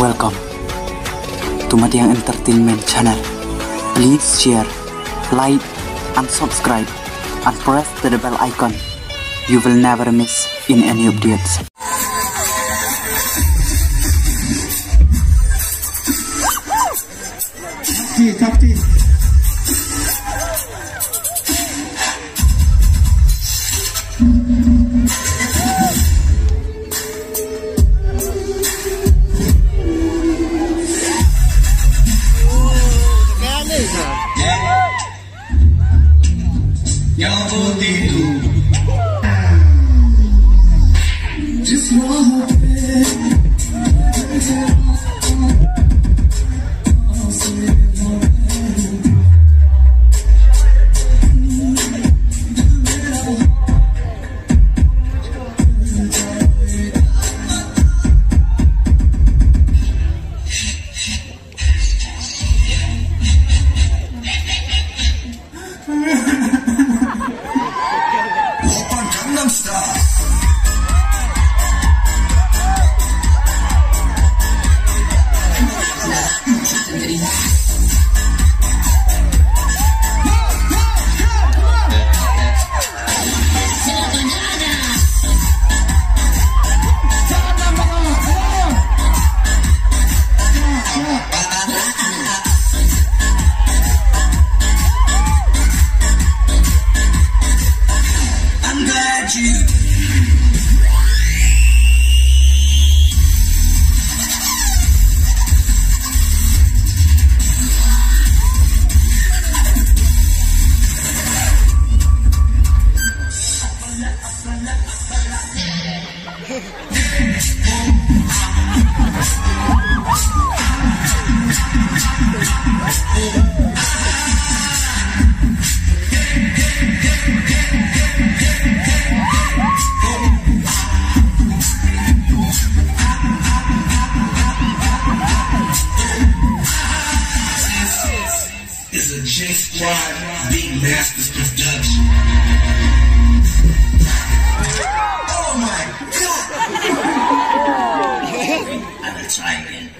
Welcome to Matiang Entertainment channel. Please share, like, and subscribe, and press the bell icon. You will never miss in any updates. Yang putih itu Gangnam Style. I'm glad you is a J Squad Big Masters production. Oh my God! I'm gonna try again.